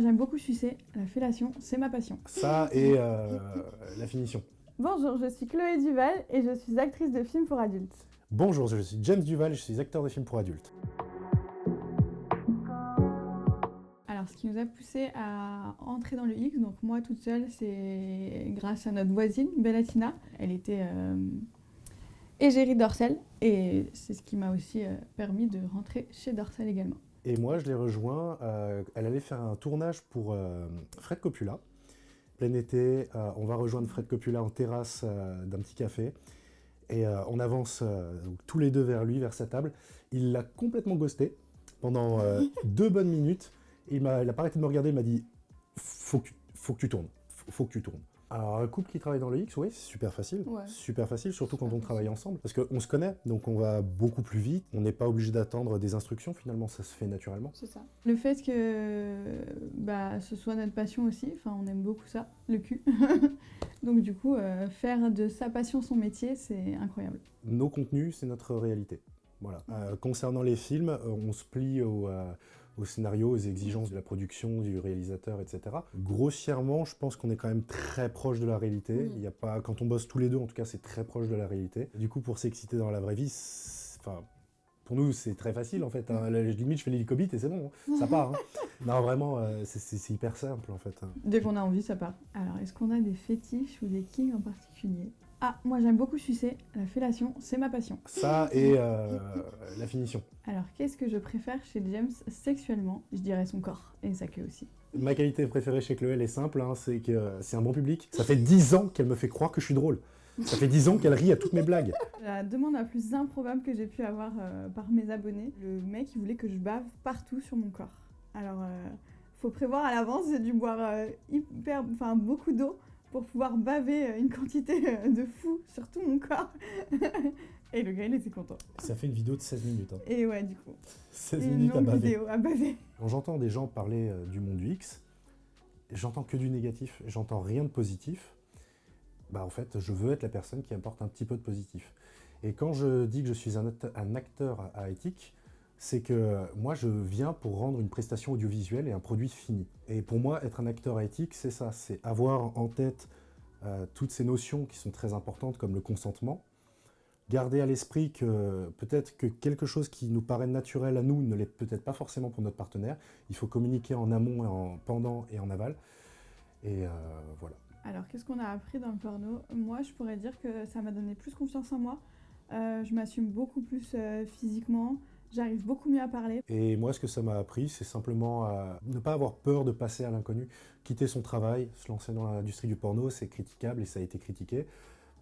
moi j'aime beaucoup sucer, la fellation, c'est ma passion. Ça et la finition. Bonjour, je suis Chloé Duval et je suis actrice de films pour adultes. Bonjour, je suis James Duval, je suis acteur de films pour adultes. Alors ce qui nous a poussé à entrer dans le X, donc moi toute seule, c'est grâce à notre voisine, Bellatina. Elle était égérie Dorsel et c'est ce qui m'a aussi permis de rentrer chez Dorsel également. Et moi, je l'ai rejoint, elle allait faire un tournage pour Fred Coppola. Plein été, on va rejoindre Fred Coppola en terrasse d'un petit café. Et on avance tous les deux vers lui, vers sa table. Il l'a complètement ghosté pendant 2 bonnes minutes. Il n'a pas arrêté de me regarder, il m'a dit « faut que tu tournes, faut que tu tournes ». Alors un couple qui travaille dans le X, oui, c'est super facile. Ouais. Super facile, surtout Super quand on travaille ensemble. Parce qu'on se connaît, donc on va beaucoup plus vite. On n'est pas obligé d'attendre des instructions, finalement, ça se fait naturellement. C'est ça. Le fait que ce soit notre passion aussi, enfin on aime beaucoup ça, le cul. Donc du coup, faire de sa passion son métier, c'est incroyable. Nos contenus, c'est notre réalité. Voilà. Concernant les films, on se plie au scénario, aux exigences de la production, du réalisateur, etc. Grossièrement, je pense qu'on est quand même très proche de la réalité. Il y a pas, quand on bosse tous les deux, en tout cas, c'est très proche de la réalité. Du coup, pour s'exciter dans la vraie vie, pour nous, c'est très facile en fait. Hein. Limite, je fais l'hélicobite et c'est bon, hein. Ça part. Hein. Non, vraiment, c'est hyper simple en fait. Hein. Dès qu'on a envie, ça part. Alors, est-ce qu'on a des fétiches ou des kinks en particulier? Ah, moi j'aime beaucoup sucer, la fellation, c'est ma passion. Ça et la finition. Alors, qu'est-ce que je préfère chez James sexuellement? Je dirais son corps, et sa queue aussi. Ma qualité préférée chez Chloé, elle est simple, hein, c'est que c'est un bon public. Ça fait 10 ans qu'elle me fait croire que je suis drôle. Ça fait 10 ans qu'elle rit à toutes mes blagues. La demande la plus improbable que j'ai pu avoir par mes abonnés, le mec il voulait que je bave partout sur mon corps. Alors, faut prévoir à l'avance, j'ai dû boire beaucoup d'eau pour pouvoir baver une quantité de fou sur tout mon corps. Et le gars, il était content. Ça fait une vidéo de 16 minutes. Hein. Et ouais, du coup. 16 une minutes à longue baver. vidéo à baver. Quand j'entends des gens parler du monde du X, j'entends que du négatif, j'entends rien de positif. Bah en fait, je veux être la personne qui apporte un petit peu de positif. Et quand je dis que je suis un acteur à éthique, c'est que moi, je viens pour rendre une prestation audiovisuelle et un produit fini. Et pour moi, être un acteur à éthique, c'est ça, c'est avoir en tête toutes ces notions qui sont très importantes, comme le consentement, garder à l'esprit que peut-être que quelque chose qui nous paraît naturel à nous ne l'est peut-être pas forcément pour notre partenaire. Il faut communiquer en amont, en pendant et en aval. Et voilà. Alors, qu'est-ce qu'on a appris dans le porno? Moi, je pourrais dire que ça m'a donné plus confiance en moi. Je m'assume beaucoup plus physiquement. J'arrive beaucoup mieux à parler. Et moi, ce que ça m'a appris, c'est simplement ne pas avoir peur de passer à l'inconnu, quitter son travail, se lancer dans l'industrie du porno, c'est critiquable et ça a été critiqué.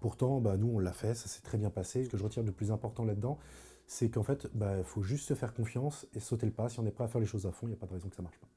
Pourtant, nous, on l'a fait, ça s'est très bien passé. Ce que je retire de plus important là-dedans, c'est qu'en fait, faut juste se faire confiance et sauter le pas. Si on est prêt à faire les choses à fond, il n'y a pas de raison que ça ne marche pas.